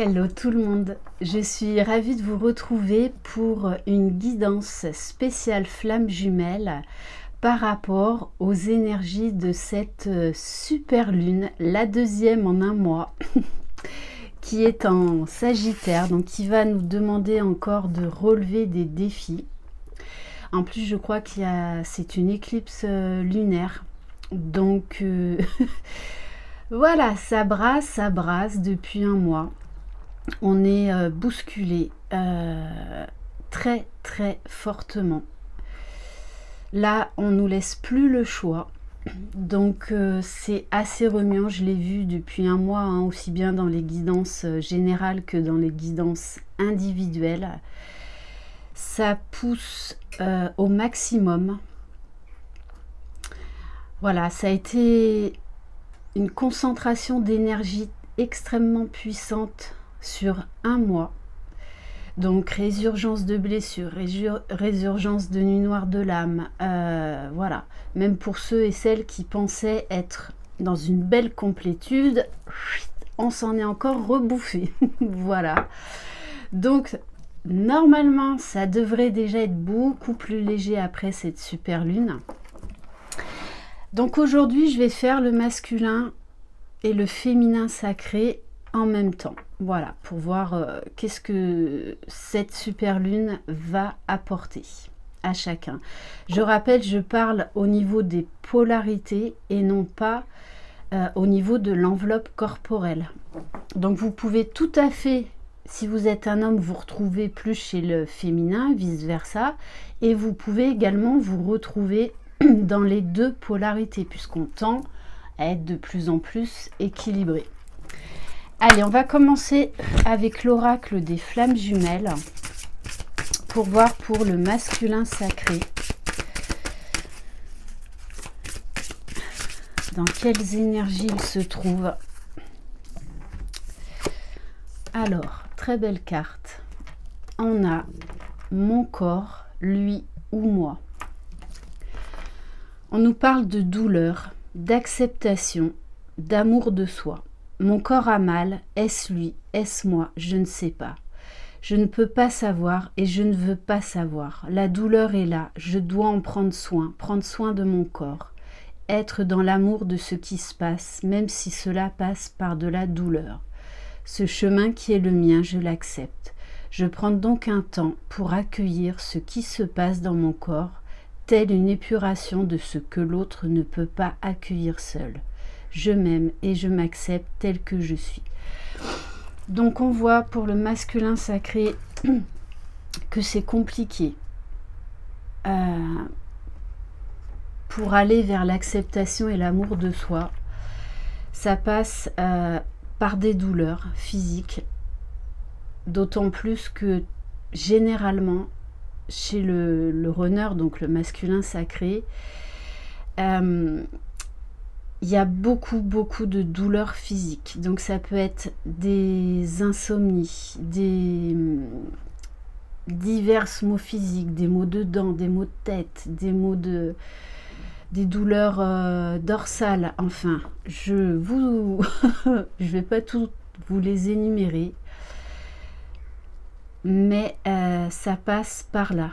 Hello tout le monde, je suis ravie de vous retrouver pour une guidance spéciale flamme jumelle par rapport aux énergies de cette super lune, la deuxième en un mois, qui est en Sagittaire, donc qui va nous demander encore de relever des défis. En plus, je crois c'est une éclipse lunaire, donc voilà, ça brasse depuis un mois. On est bousculé très fortement. Là, on nous laisse plus le choix. Donc, c'est assez remuant. Je l'ai vu depuis un mois, hein, aussi bien dans les guidances générales que dans les guidances individuelles. Ça pousse au maximum. Voilà, ça a été une concentration d'énergie extrêmement puissante sur un mois. Donc résurgence de blessures, résurgence de nuit noire de l'âme, voilà. Même pour ceux et celles qui pensaient être dans une belle complétude, on s'en est encore rebouffé. Voilà. Donc normalement, ça devrait déjà être beaucoup plus léger après cette super lune. Donc aujourd'hui, je vais faire le masculin et le féminin sacré en même temps. Voilà, pour voir qu'est-ce que cette super lune va apporter à chacun. Je rappelle, je parle au niveau des polarités et non pas au niveau de l'enveloppe corporelle. Donc vous pouvez tout à fait, si vous êtes un homme, vous retrouver plus chez le féminin, vice-versa, et vous pouvez également vous retrouver dans les deux polarités, puisqu'on tend à être de plus en plus équilibré. Allez, on va commencer avec l'oracle des flammes jumelles pour voir pour le masculin sacré dans quelles énergies il se trouve. Alors, très belle carte. On a mon corps, lui ou moi. On nous parle de douleur, d'acceptation, d'amour de soi. Mon corps a mal, est-ce lui, est-ce moi, je ne sais pas. Je ne peux pas savoir et je ne veux pas savoir. La douleur est là, je dois en prendre soin de mon corps. Être dans l'amour de ce qui se passe, même si cela passe par de la douleur. Ce chemin qui est le mien, je l'accepte. Je prends donc un temps pour accueillir ce qui se passe dans mon corps, telle une épuration de ce que l'autre ne peut pas accueillir seul. Je m'aime et je m'accepte tel que je suis. Donc on voit pour le masculin sacré que c'est compliqué pour aller vers l'acceptation et l'amour de soi. Ça passe par des douleurs physiques, d'autant plus que généralement chez le runner, donc le masculin sacré, il y a beaucoup de douleurs physiques. Donc ça peut être des insomnies, divers maux physiques, des maux de dents, des maux de tête, des douleurs dorsales. Enfin, je vais pas tout vous les énumérer, mais ça passe par là.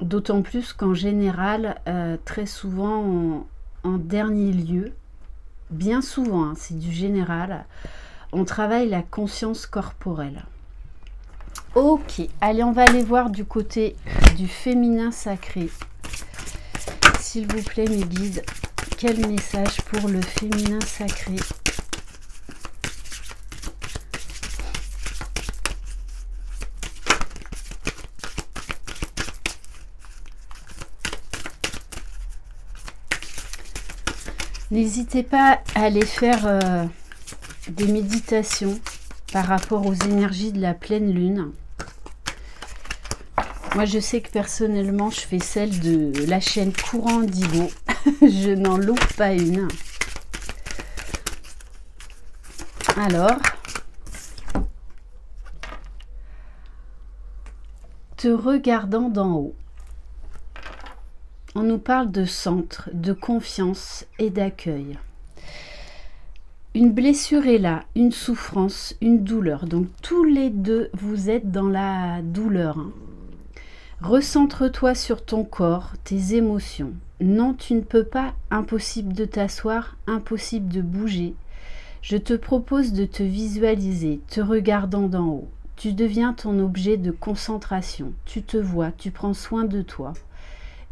D'autant plus qu'en général, très souvent, en dernier lieu, bien souvent, hein, c'est du général, on travaille la conscience corporelle. Ok, allez, on va aller voir du côté du féminin sacré. S'il vous plaît, mes guides, quel message pour le féminin sacré ? N'hésitez pas à aller faire des méditations par rapport aux énergies de la pleine lune. Moi, je sais que personnellement, je fais celle de la chaîne Courant Indigo. Je n'en loupe pas une. Alors, te regardant d'en haut. On nous parle de centre, de confiance et d'accueil. Une blessure est là, une souffrance, une douleur. Donc tous les deux, vous êtes dans la douleur. Hein. Recentre-toi sur ton corps, tes émotions. Non, tu ne peux pas, impossible de t'asseoir, impossible de bouger. Je te propose de te visualiser, te regardant d'en haut. Tu deviens ton objet de concentration. Tu te vois, tu prends soin de toi.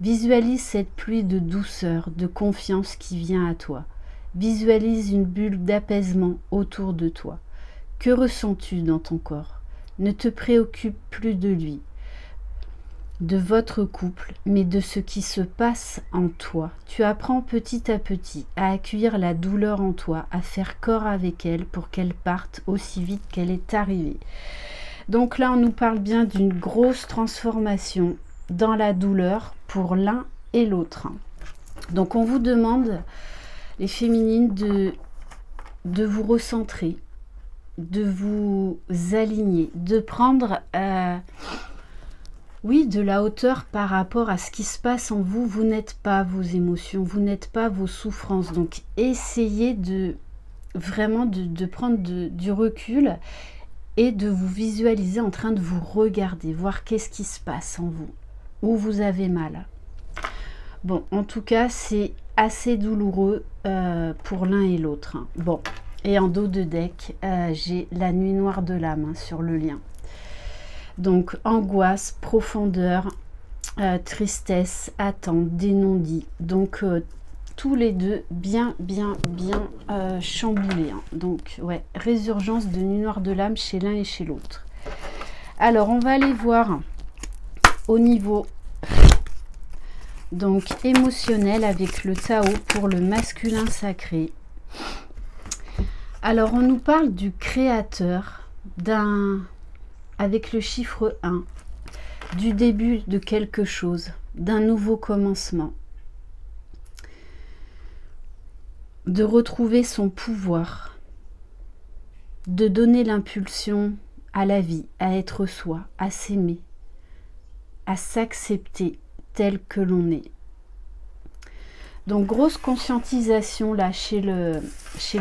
Visualise cette pluie de douceur, de confiance qui vient à toi. Visualise une bulle d'apaisement autour de toi. Que ressens-tu dans ton corps? Ne te préoccupe plus de lui, de votre couple, mais de ce qui se passe en toi. Tu apprends petit à petit à accueillir la douleur en toi, à faire corps avec elle pour qu'elle parte aussi vite qu'elle est arrivée. Donc là, on nous parle bien d'une grosse transformation dans la douleur pour l'un et l'autre. Donc on vous demande, les féminines, de vous recentrer, de vous aligner, de prendre oui, de la hauteur par rapport à ce qui se passe en vous. Vous n'êtes pas vos émotions, vous n'êtes pas vos souffrances. Donc essayez de vraiment de prendre du recul et de vous visualiser en train de vous regarder, voir qu'est-ce qui se passe en vous, où vous avez mal. Bon, en tout cas, c'est assez douloureux pour l'un et l'autre. Bon, et en dos de deck, j'ai la nuit noire de l'âme sur le lien. Donc, angoisse, profondeur, tristesse, attente, des non-dits. Donc, tous les deux bien chamboulés. Hein. Donc, ouais, résurgence de nuit noire de l'âme chez l'un et chez l'autre. Alors, on va aller voir au niveau donc émotionnel avec le Tao pour le masculin sacré. Alors, on nous parle du créateur, avec le chiffre 1, du début de quelque chose, d'un nouveau commencement, de retrouver son pouvoir, de donner l'impulsion à la vie, à être soi, à s'aimer, à s'accepter tel que l'on est. Donc grosse conscientisation là chez le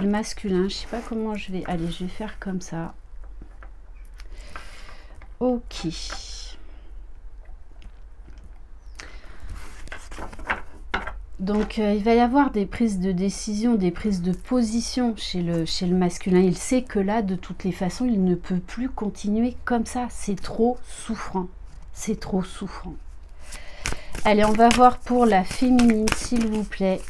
masculin. Je sais pas comment je vais. Allez, je vais faire comme ça. Ok. Donc il va y avoir des prises de décision, des prises de position chez le masculin. Il sait que là, de toutes les façons, il ne peut plus continuer comme ça. C'est trop souffrant. C'est trop souffrant. Allez, on va voir pour la féminine, s'il vous plaît.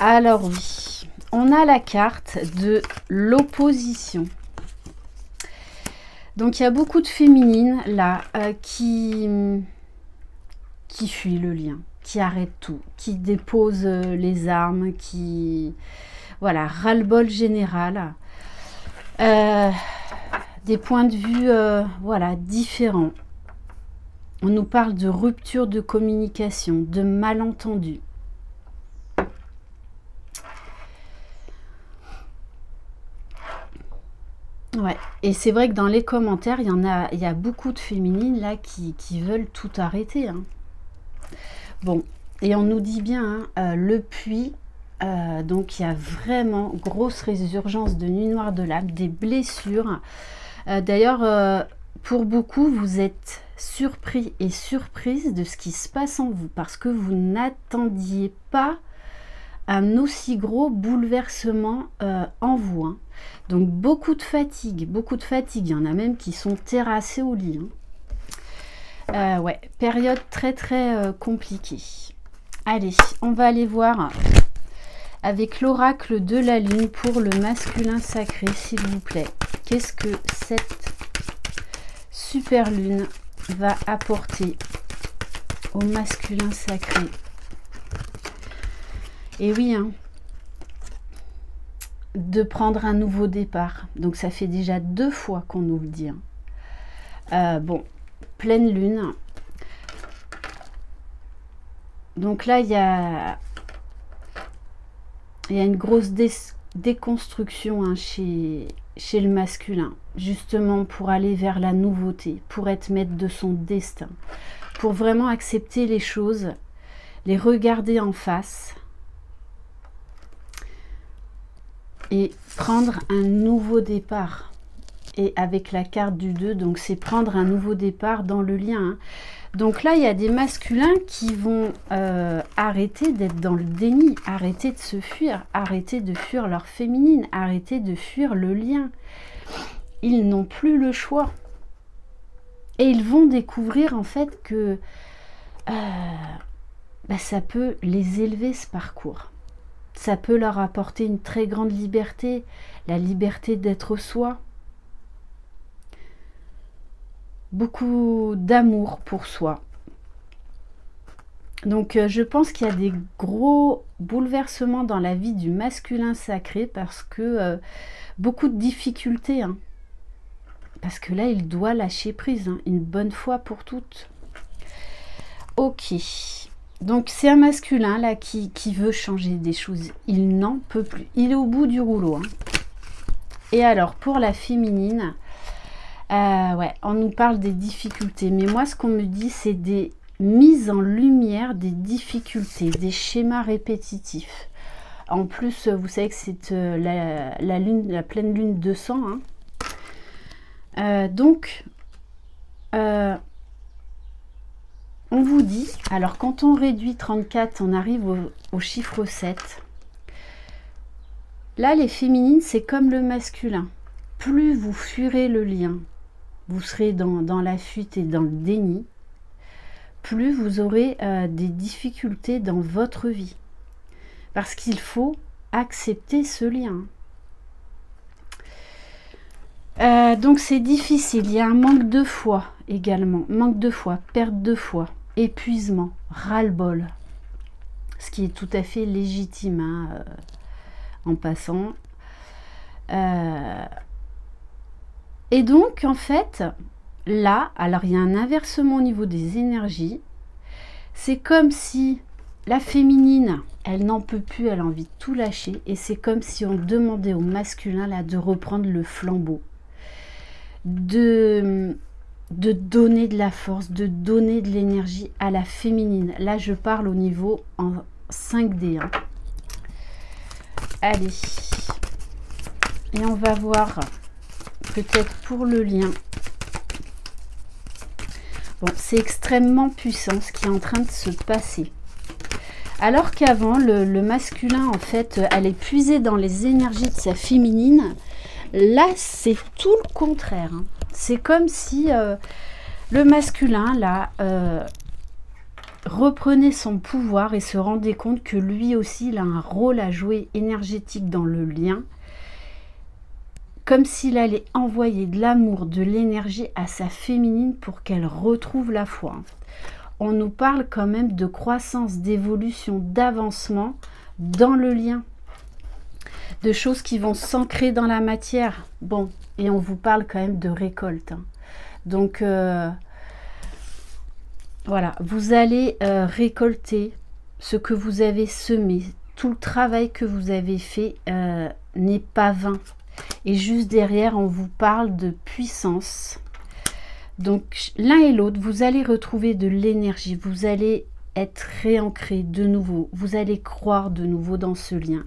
Alors oui, on a la carte de l'opposition. Donc il y a beaucoup de féminines là qui fuient le lien, qui arrêtent tout, qui déposent les armes, qui... Voilà, ras-le-bol général. Des points de vue voilà, différents. On nous parle de rupture de communication, de malentendus. Ouais, et c'est vrai que dans les commentaires, il y a beaucoup de féminines là qui veulent tout arrêter. Hein. Bon, et on nous dit bien, hein, le puits, donc il y a vraiment grosse résurgence de nuit noire de l'âme, des blessures. D'ailleurs, pour beaucoup, vous êtes surpris et surprise de ce qui se passe en vous, parce que vous n'attendiez pas un aussi gros bouleversement en vous. Hein. Donc beaucoup de fatigue, il y en a même qui sont terrassés au lit. Hein. Ouais, période très compliquée. Allez, on va aller voir avec l'oracle de la lune pour le masculin sacré, s'il vous plaît. Qu'est-ce que cette super lune va apporter au masculin sacré? Et oui, hein, de prendre un nouveau départ. Donc ça fait déjà 2 fois qu'on nous le dit. Hein. Bon, pleine lune. Donc là, il y a une grosse déconstruction hein, chez chez le masculin, justement pour aller vers la nouveauté, pour être maître de son destin, pour vraiment accepter les choses, les regarder en face et prendre un nouveau départ. Et avec la carte du 2, donc c'est prendre un nouveau départ dans le lien, hein. Donc là, il y a des masculins qui vont arrêter d'être dans le déni, arrêter de se fuir, arrêter de fuir leur féminine, arrêter de fuir le lien. Ils n'ont plus le choix. Et ils vont découvrir en fait que ça peut les élever, ce parcours. Ça peut leur apporter une très grande liberté, la liberté d'être soi. Beaucoup d'amour pour soi. Donc je pense qu'il y a des gros bouleversements dans la vie du masculin sacré parce que beaucoup de difficultés, hein. Parce que là il doit lâcher prise, hein, une bonne fois pour toutes. Ok, donc c'est un masculin là qui veut changer des choses, il n'en peut plus, il est au bout du rouleau, hein. Et alors pour la féminine, ouais, on nous parle des difficultés, mais moi ce qu'on me dit c'est des mises en lumière des difficultés, des schémas répétitifs. En plus, vous savez que c'est la pleine lune de sang, hein. Donc, on vous dit, alors quand on réduit 34, on arrive au chiffre 7. Là, les féminines, c'est comme le masculin. Plus vous fuirez le lien, vous serez dans la fuite et dans le déni, plus vous aurez des difficultés dans votre vie. Parce qu'il faut accepter ce lien. Donc c'est difficile, il y a un manque de foi également. Manque de foi, perte de foi, épuisement, ras-le-bol. Ce qui est tout à fait légitime, hein, en passant. Et donc, en fait, là, alors il y a un inversement au niveau des énergies. C'est comme si la féminine, elle n'en peut plus, elle a envie de tout lâcher. Et c'est comme si on demandait au masculin là, de reprendre le flambeau. De donner de la force, de donner de l'énergie à la féminine. Là, je parle au niveau en 5D. Hein. Allez. Et on va voir... peut-être pour le lien. Bon, c'est extrêmement puissant ce qui est en train de se passer. Alors qu'avant, le masculin, en fait, allait puiser dans les énergies de sa féminine. Là, c'est tout le contraire, hein. C'est comme si le masculin, là, reprenait son pouvoir et se rendait compte que lui aussi, il a un rôle à jouer énergétique dans le lien. Comme s'il allait envoyer de l'amour, de l'énergie à sa féminine pour qu'elle retrouve la foi. On nous parle quand même de croissance, d'évolution, d'avancement dans le lien. De choses qui vont s'ancrer dans la matière. Bon, et on vous parle quand même de récolte, hein. Donc, voilà, vous allez récolter ce que vous avez semé. Tout le travail que vous avez fait n'est pas vain. Et juste derrière, on vous parle de puissance. Donc, l'un et l'autre, vous allez retrouver de l'énergie. Vous allez être réancré de nouveau. Vous allez croire de nouveau dans ce lien.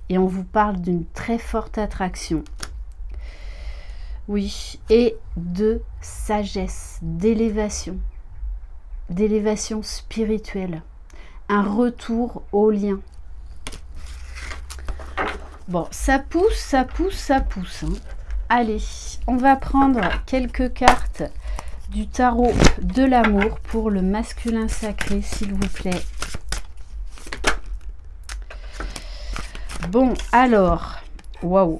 Et on vous parle d'une très forte attraction. Oui, et de sagesse, d'élévation. D'élévation spirituelle. Un retour au lien. Bon, ça pousse, ça pousse, ça pousse, hein. Allez, on va prendre quelques cartes du tarot de l'amour pour le masculin sacré, s'il vous plaît. Bon, alors, waouh,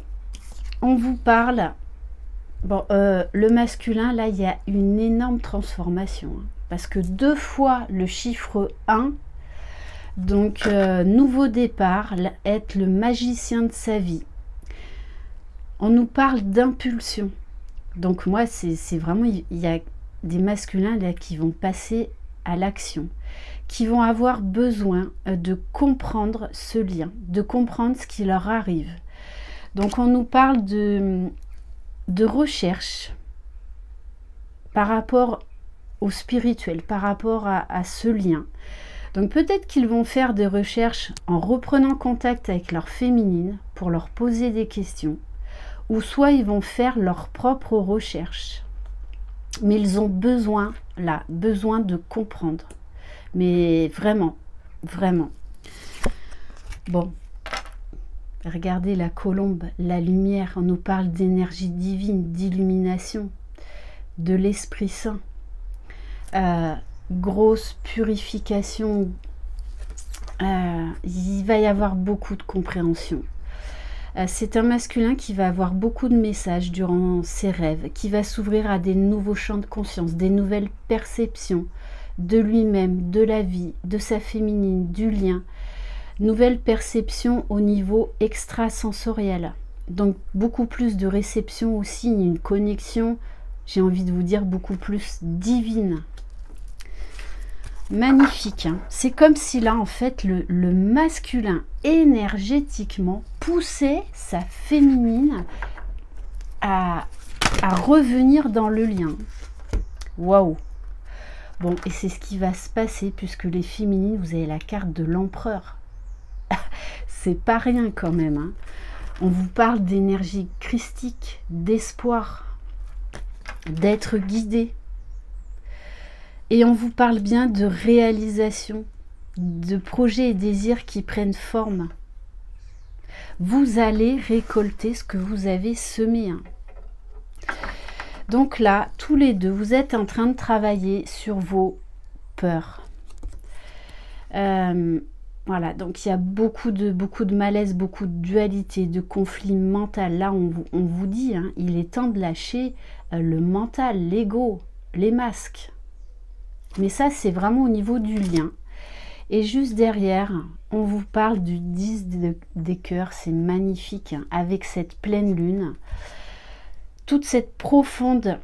on vous parle. Bon, le masculin, là, il y a une énorme transformation, hein, parce que 2 fois le chiffre 1. Donc, nouveau départ, être le magicien de sa vie. On nous parle d'impulsion. Donc, moi, c'est vraiment... Il y a des masculins là qui vont passer à l'action, qui vont avoir besoin de comprendre ce lien, de comprendre ce qui leur arrive. Donc, on nous parle de recherche par rapport au spirituel, par rapport à ce lien. Donc peut-être qu'ils vont faire des recherches en reprenant contact avec leur féminine pour leur poser des questions, ou soit ils vont faire leurs propres recherches. Mais ils ont besoin, là, besoin de comprendre. Mais vraiment, vraiment. Bon, regardez la colombe, la lumière, on nous parle d'énergie divine, d'illumination, de l'Esprit Saint. Grosse purification, il va y avoir beaucoup de compréhension. C'est un masculin qui va avoir beaucoup de messages durant ses rêves, qui va s'ouvrir à des nouveaux champs de conscience, des nouvelles perceptions de lui-même, de la vie, de sa féminine, du lien, nouvelles perceptions au niveau extrasensoriel. Donc beaucoup plus de réception aussi, une connexion, j'ai envie de vous dire, beaucoup plus divine. Magnifique, hein. C'est comme si là en fait le masculin énergétiquement poussait sa féminine à revenir dans le lien. Waouh. Bon, et c'est ce qui va se passer puisque les féminines, vous avez la carte de l'empereur. C'est pas rien quand même, hein. On vous parle d'énergie christique, d'espoir, d'être guidé. Et on vous parle bien de réalisation, de projets et désirs qui prennent forme. Vous allez récolter ce que vous avez semé. Hein. Donc là, tous les deux, vous êtes en train de travailler sur vos peurs. Voilà, donc il y a beaucoup de malaise, beaucoup de dualité, de conflit mental. Là, on vous dit, hein, il est temps de lâcher le mental, l'ego, les masques. Mais ça, c'est vraiment au niveau du lien. Et juste derrière, on vous parle du 10 des cœurs. C'est magnifique, hein, avec cette pleine lune. Toute cette profonde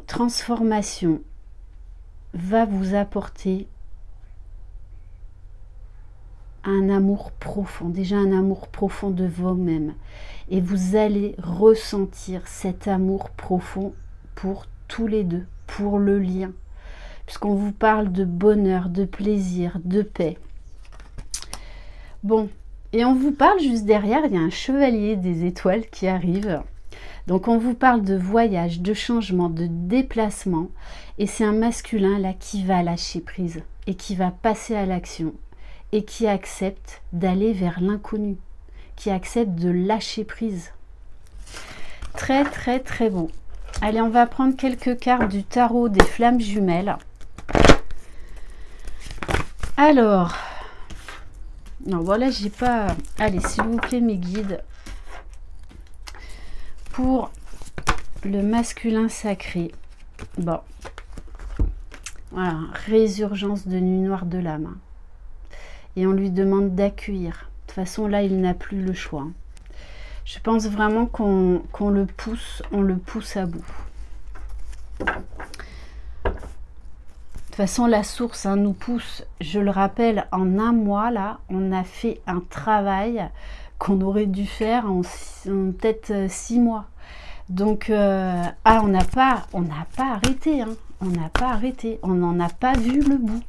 transformation va vous apporter un amour profond. Déjà un amour profond de vous-même. Et vous allez ressentir cet amour profond pour tous les deux, pour le lien. Puisqu'on vous parle de bonheur, de plaisir, de paix. Bon, et on vous parle juste derrière, il y a un chevalier des étoiles qui arrive. Donc on vous parle de voyage, de changement, de déplacement. Et c'est un masculin là qui va lâcher prise et qui va passer à l'action. Et qui accepte d'aller vers l'inconnu. Qui accepte de lâcher prise. Très très très beau. Allez, on va prendre quelques cartes du tarot des flammes jumelles. Alors, non, voilà, j'ai pas... Allez, s'il vous plaît, mes guides, pour le masculin sacré. Bon, voilà, résurgence de nuit noire de l'âme. Et on lui demande d'accueillir. De toute façon, là, il n'a plus le choix. Je pense vraiment qu'on le pousse, on le pousse à bout. De toute façon, la source nous pousse, je le rappelle, en un mois, là, on a fait un travail qu'on aurait dû faire en peut-être 6 mois. Donc, on n'a pas arrêté, hein. On n'a pas arrêté, on n'en a pas vu le bout.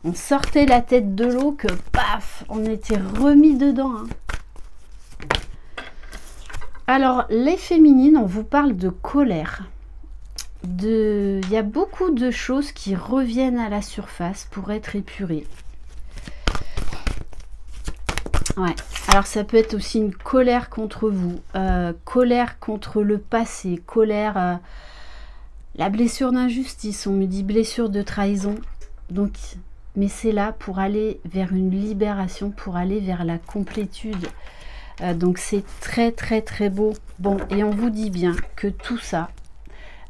On sortait la tête de l'eau que, paf, on était remis dedans, hein. Alors, les féminines, on vous parle de colère. Il y a beaucoup de choses qui reviennent à la surface pour être épurées. Ouais. Alors ça peut être aussi une colère contre vous, colère contre le passé, colère, la blessure d'injustice, on me dit blessure de trahison. Donc, mais c'est là pour aller vers une libération, pour aller vers la complétude. Donc c'est très très très beau. Bon, et on vous dit bien que tout ça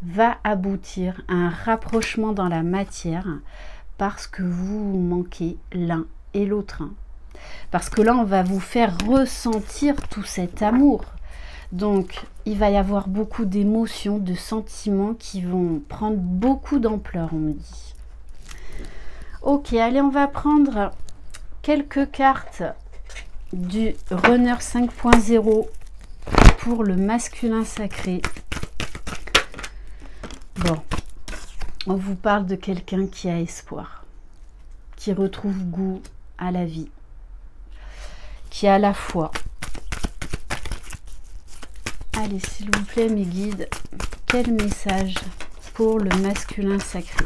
va aboutir à un rapprochement dans la matière parce que vous manquez l'un et l'autre. Parce que là, on va vous faire ressentir tout cet amour. Donc, il va y avoir beaucoup d'émotions, de sentiments qui vont prendre beaucoup d'ampleur, on me dit. Ok, allez, on va prendre quelques cartes du Runner 5.0 pour le masculin sacré. Bon, on vous parle de quelqu'un qui a espoir, qui retrouve goût à la vie, qui a la foi. Allez, s'il vous plaît, mes guides, quel message pour le masculin sacré?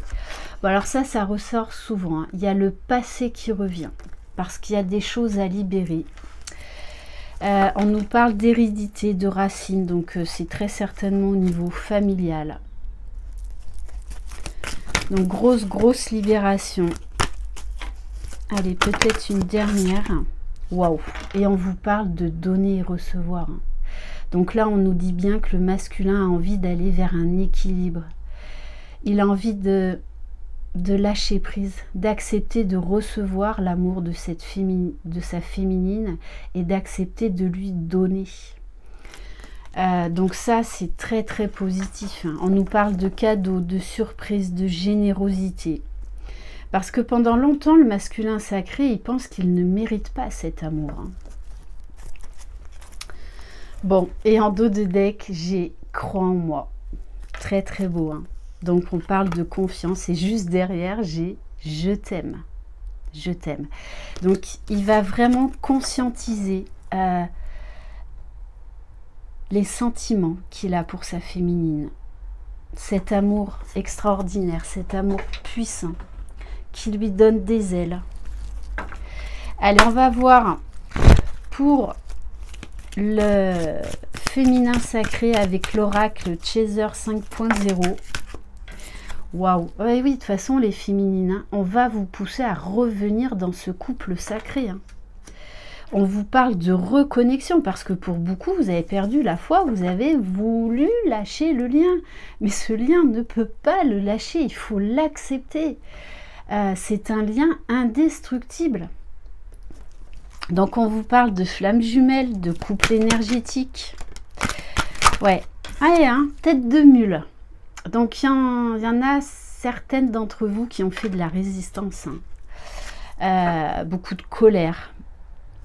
Bon, alors ça ressort souvent, hein. Il y a le passé qui revient, parce qu'il y a des choses à libérer. On nous parle d'hérédité, de racines, donc c'est très certainement au niveau familial. Donc grosse libération. Allez, peut-être une dernière. Waouh! Et on vous parle de donner et recevoir. Donc là, on nous dit bien que le masculin a envie d'aller vers un équilibre. Il a envie de lâcher prise, d'accepter de recevoir l'amour de sa féminine et d'accepter de lui donner. Donc ça, c'est très positif, hein. On nous parle de cadeaux, de surprises, de générosité. Parce que pendant longtemps, le masculin sacré, il pense qu'il ne mérite pas cet amour, hein. Bon, et en dos de deck, j'ai Crois en moi. Très beau, hein. Donc on parle de confiance et juste derrière, j'ai Je t'aime. Je t'aime. Donc il va vraiment conscientiser les sentiments qu'il a pour sa féminine. Cet amour extraordinaire, cet amour puissant qui lui donne des ailes. Allez, on va voir pour le féminin sacré avec l'oracle Chaser 5.0. Waouh! Oui, de toute façon, les féminines, hein, on va vous pousser à revenir dans ce couple sacré, hein. On vous parle de reconnexion parce que pour beaucoup, vous avez perdu la foi, vous avez voulu lâcher le lien. Mais ce lien ne peut pas le lâcher, il faut l'accepter. C'est un lien indestructible. Donc on vous parle de flammes jumelles, de couple énergétique. Ouais, allez, hein, tête de mule. Donc il y en a certaines d'entre vous qui ont fait de la résistance, hein. Beaucoup de colère.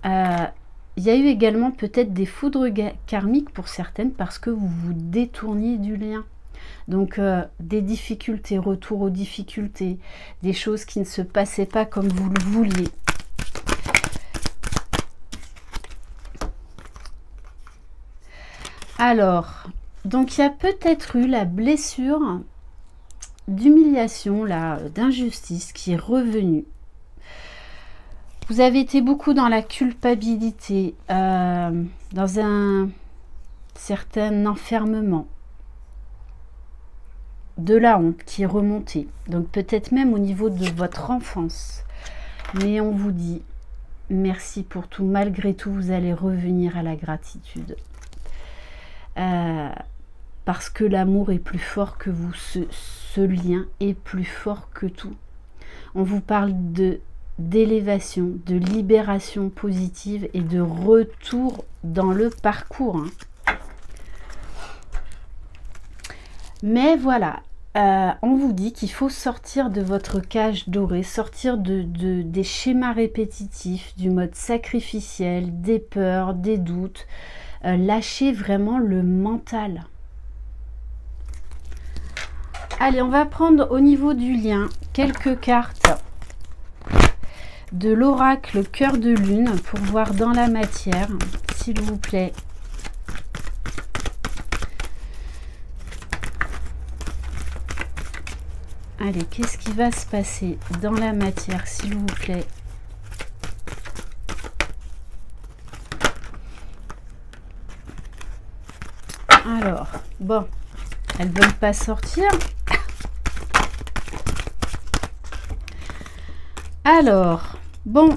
Il y a eu également peut-être des foudres karmiques pour certaines parce que vous vous détourniez du lien. Donc des difficultés, retour aux difficultés, des choses qui ne se passaient pas comme vous le vouliez. Alors, donc il y a peut-être eu la blessure d'humiliation, d'injustice qui est revenue. Vous avez été beaucoup dans la culpabilité, dans un certain enfermement, de la honte qui est remontée. Donc peut-être même au niveau de votre enfance. Mais on vous dit merci pour tout. Malgré tout, vous allez revenir à la gratitude. Parce que l'amour est plus fort que vous. Ce lien est plus fort que tout. On vous parle d'élévation, de libération positive et de retour dans le parcours, hein. Mais voilà, on vous dit qu'il faut sortir de votre cage dorée, sortir des schémas répétitifs, du mode sacrificiel, des peurs, des doutes, lâcher vraiment le mental. Allez, on va prendre au niveau du lien quelques cartes de l'oracle cœur de lune pour voir dans la matière, s'il vous plaît. Allez, qu'est-ce qui va se passer dans la matière, s'il vous plaît? Alors, bon, elles ne veulent pas sortir. Alors, bon,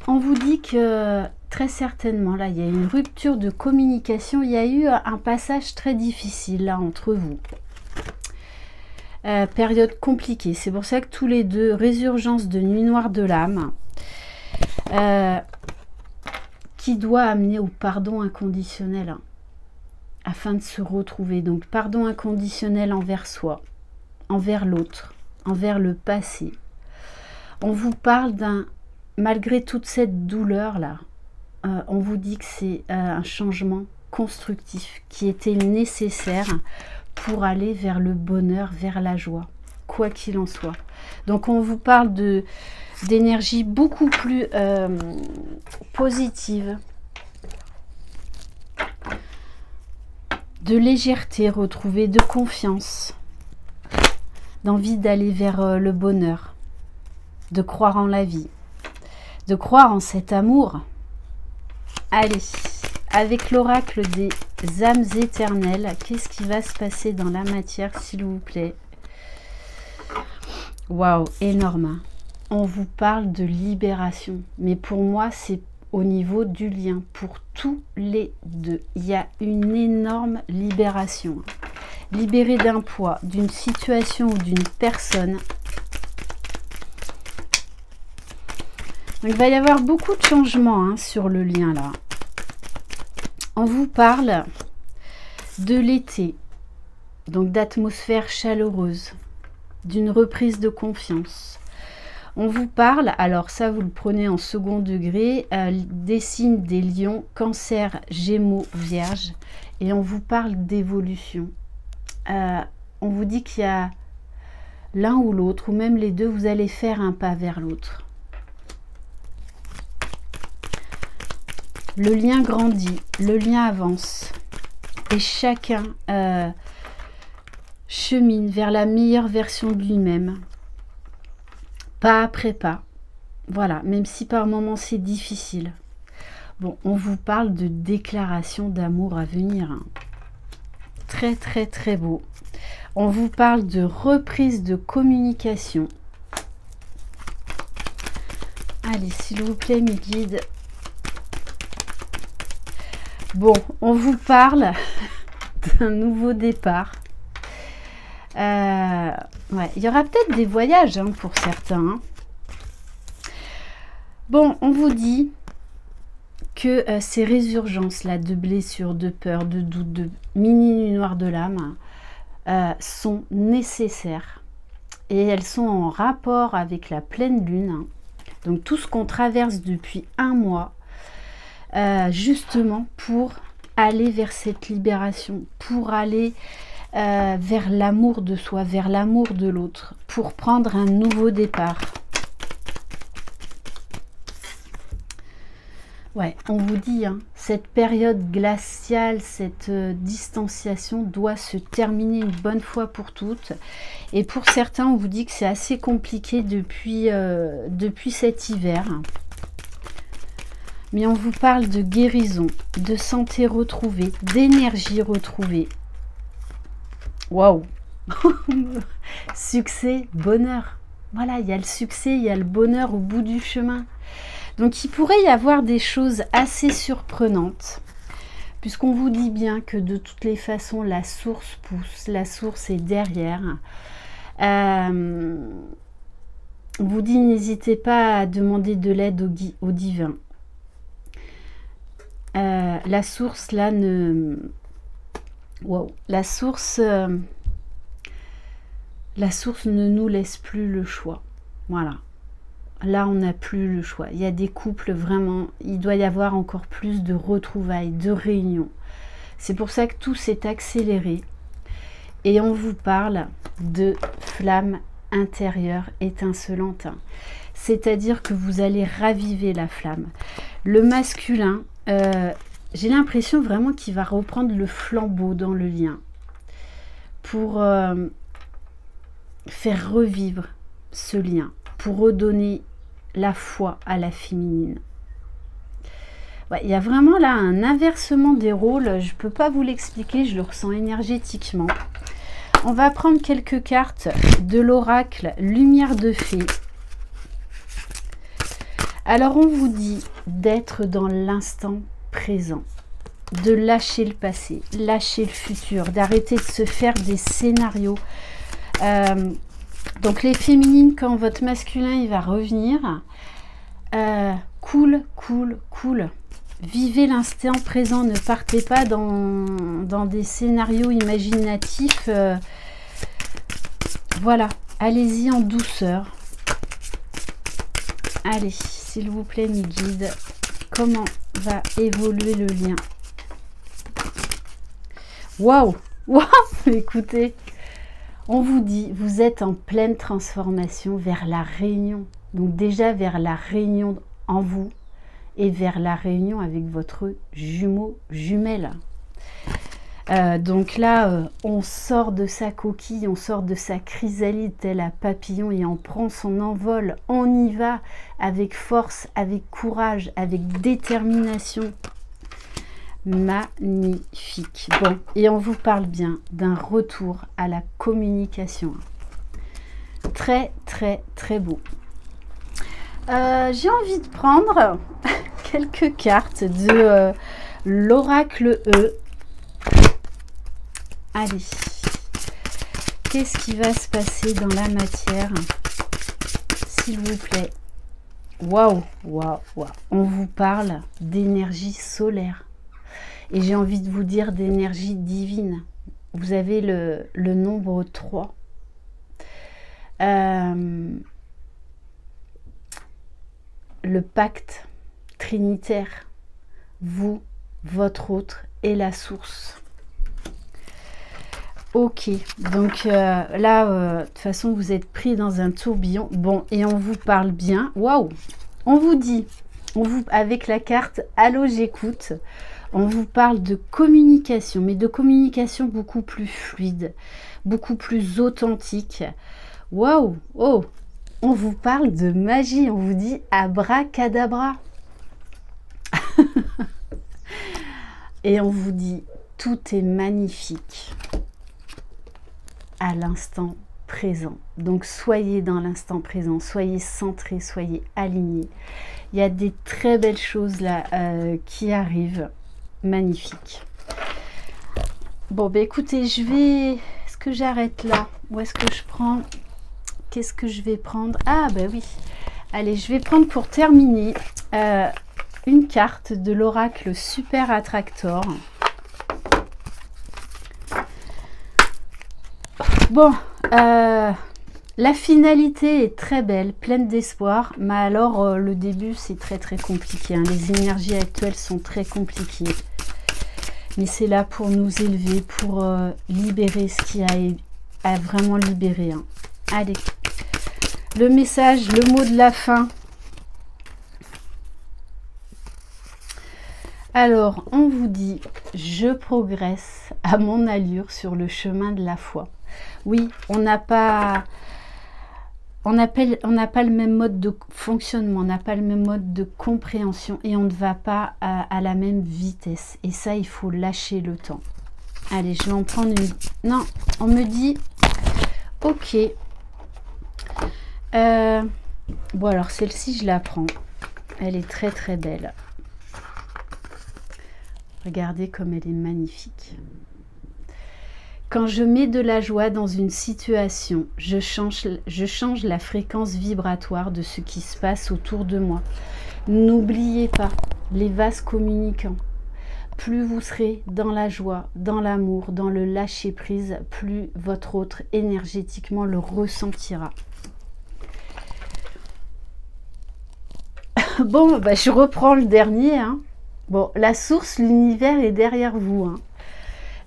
on vous dit que très certainement, là, il y a une rupture de communication. Il y a eu un passage très difficile, là, entre vous. Période compliquée. C'est pour ça que tous les deux, résurgence de nuit noire de l'âme, qui doit amener au pardon inconditionnel, hein, afin de se retrouver. Donc, pardon inconditionnel envers soi, envers l'autre, envers le passé. On vous parle malgré toute cette douleur-là, on vous dit que c'est un changement constructif qui était nécessaire pour aller vers le bonheur, vers la joie, quoi qu'il en soit. Donc on vous parle d'énergie beaucoup plus positive, de légèreté retrouvée, de confiance, d'envie d'aller vers le bonheur, de croire en la vie, de croire en cet amour. Allez, avec l'oracle des âmes éternelles, qu'est-ce qui va se passer dans la matière, s'il vous plaît? Waouh, énorme. On vous parle de libération, mais pour moi, c'est au niveau du lien, pour tous les deux. Il y a une énorme libération. Libéré d'un poids, d'une situation ou d'une personne. Donc, il va y avoir beaucoup de changements sur le lien là. On vous parle de l'été, donc d'atmosphère chaleureuse, d'une reprise de confiance. On vous parle, alors ça vous le prenez en second degré, des signes des lions, cancer, gémeaux, vierge, et on vous parle d'évolution. On vous dit qu'il y a l'un ou l'autre, ou même les deux, vous allez faire un pas vers l'autre. Le lien grandit, le lien avance, et chacun chemine vers la meilleure version de lui-même, pas après pas. Voilà, même si par moments c'est difficile. Bon, on vous parle de déclaration d'amour à venir. Très, très, très beau. On vous parle de reprise de communication. Allez, s'il vous plaît, mes guides. Bon, on vous parle d'un nouveau départ. Ouais, il y aura peut-être des voyages pour certains. Bon, on vous dit que ces résurgences-là de blessures, de peur, de doute, de mini nuit noire de l'âme sont nécessaires. Et elles sont en rapport avec la pleine lune. Donc tout ce qu'on traverse depuis un mois, justement pour aller vers cette libération, pour aller vers l'amour de soi, vers l'amour de l'autre, pour prendre un nouveau départ. Ouais, on vous dit, cette période glaciale, cette distanciation doit se terminer une bonne fois pour toutes. Et pour certains, on vous dit que c'est assez compliqué depuis cet hiver. Mais on vous parle de guérison, de santé retrouvée, d'énergie retrouvée. Waouh! Succès, bonheur. Voilà, il y a le succès, il y a le bonheur au bout du chemin. Donc, il pourrait y avoir des choses assez surprenantes, puisqu'on vous dit bien que de toutes les façons, la source pousse, la source est derrière. On vous dit, n'hésitez pas à demander de l'aide au divin. La source, là, wow. La source ne nous laisse plus le choix. Voilà. Là, on n'a plus le choix. Il y a des couples, vraiment, il doit y avoir encore plus de retrouvailles, de réunions. C'est pour ça que tout s'est accéléré. Et on vous parle de flamme intérieure étincelante. C'est-à-dire que vous allez raviver la flamme. Le masculin, j'ai l'impression vraiment qu'il va reprendre le flambeau dans le lien. Pour faire revivre ce lien. Pour redonner la foi à la féminine. Ouais, il y a vraiment là un inversement des rôles. Je ne peux pas vous l'expliquer, je le ressens énergétiquement. On va prendre quelques cartes de l'oracle Lumière de Fée. Alors on vous dit d'être dans l'instant présent, de lâcher le passé, lâcher le futur, d'arrêter de se faire des scénarios. Donc les féminines, quand votre masculin il va revenir, cool, cool, cool. Vivez l'instant présent, ne partez pas dans des scénarios imaginatifs. Voilà, allez-y en douceur. Allez, s'il vous plaît, mes guides, comment va évoluer le lien? Waouh, waouh, écoutez, on vous dit, vous êtes en pleine transformation vers la réunion. Donc déjà vers la réunion en vous et vers la réunion avec votre jumeau, jumelle. Donc là, on sort de sa coquille, on sort de sa chrysalide tel un papillon et on prend son envol. On y va avec force, avec courage, avec détermination. Magnifique. Bon, et on vous parle bien d'un retour à la communication. Très, très, très beau. J'ai envie de prendre quelques cartes de l'oracle E. Allez, qu'est-ce qui va se passer dans la matière, s'il vous plaît? Waouh, waouh, waouh. On vous parle d'énergie solaire. Et j'ai envie de vous dire d'énergie divine. Vous avez le nombre 3. Le pacte trinitaire. Vous, votre autre et la source. Ok, donc là, de toute façon, vous êtes pris dans un tourbillon. Bon, et on vous parle bien. Waouh! On vous dit, avec la carte « Allô, j'écoute », on vous parle de communication, mais de communication beaucoup plus fluide, beaucoup plus authentique. Waouh! Oh! On vous parle de magie, on vous dit « abracadabra ». Et on vous dit « tout est magnifique ». À l'instant présent. Donc soyez dans l'instant présent, soyez centrés, soyez alignés. Il y a des très belles choses là qui arrivent. Magnifique. Bon, ben écoutez, je vais... Est-ce que j'arrête là? Ou est-ce que je prends... Qu'est-ce que je vais prendre? Ah, ben oui. Allez, je vais prendre pour terminer une carte de l'oracle Super Attractor. Bon, la finalité est très belle, pleine d'espoir, mais alors le début c'est très très compliqué. Hein. Les énergies actuelles sont très compliquées. Mais c'est là pour nous élever, pour libérer ce qui a vraiment libéré. Hein. Allez, le message, le mot de la fin. Alors, on vous dit, je progresse à mon allure sur le chemin de la foi. Oui, on n'a pas le même mode de fonctionnement, on n'a pas le même mode de compréhension et on ne va pas à la même vitesse. Et ça, il faut lâcher le temps. Allez, je vais en prendre une... Non, on me dit... Ok. Bon, alors celle-ci, je la prends. Elle est très très belle. Regardez comme elle est magnifique. Quand je mets de la joie dans une situation, je change la fréquence vibratoire de ce qui se passe autour de moi. N'oubliez pas les vases communicants. Plus vous serez dans la joie, dans l'amour, dans le lâcher-prise, plus votre autre énergétiquement le ressentira. Bon, bah, je reprends le dernier. Hein. Bon, la source, l'univers est derrière vous. Hein.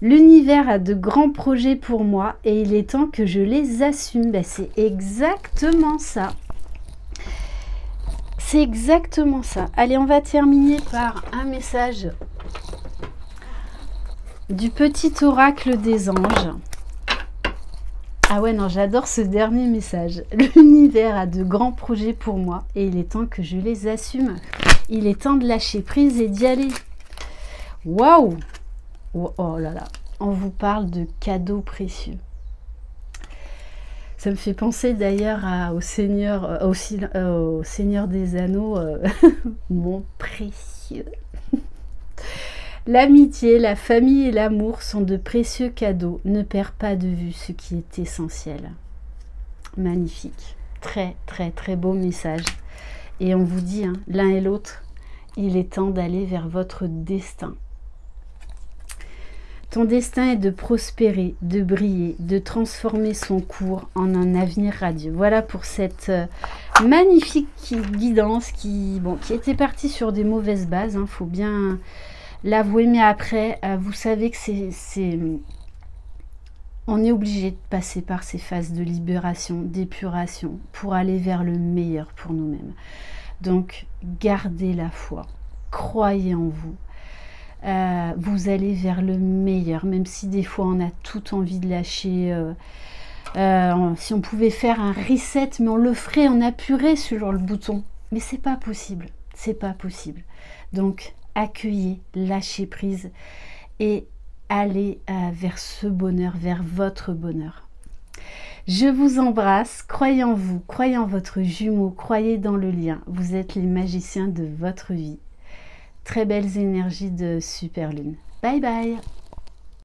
L'univers a de grands projets pour moi et il est temps que je les assume. Ben, c'est exactement ça. C'est exactement ça. Allez, on va terminer par un message du petit oracle des anges. Ah ouais, non, j'adore ce dernier message. L'univers a de grands projets pour moi et il est temps que je les assume. Il est temps de lâcher prise et d'y aller. Waouh! Oh là là, on vous parle de cadeaux précieux. Ça me fait penser d'ailleurs au Seigneur des Anneaux, mon précieux. L'amitié, la famille et l'amour sont de précieux cadeaux. Ne perds pas de vue ce qui est essentiel. Magnifique. Très, très, très beau message. Et on vous dit, hein, l'un et l'autre, il est temps d'aller vers votre destin. Ton destin est de prospérer, de briller, de transformer son cours en un avenir radieux. Voilà pour cette magnifique guidance qui était partie sur des mauvaises bases. Faut bien l'avouer, mais après, vous savez que on est obligé de passer par ces phases de libération, d'épuration, pour aller vers le meilleur pour nous-mêmes. Donc, gardez la foi, croyez en vous. Vous allez vers le meilleur, même si des fois on a toute envie de lâcher. Si on pouvait faire un reset, mais on le ferait, on appuierait sur le bouton. Mais c'est pas possible, c'est pas possible. Donc, accueillez, lâchez prise et allez vers ce bonheur, vers votre bonheur. Je vous embrasse, croyez en vous, croyez en votre jumeau, croyez dans le lien. Vous êtes les magiciens de votre vie. Très belles énergies de super lune. Bye bye.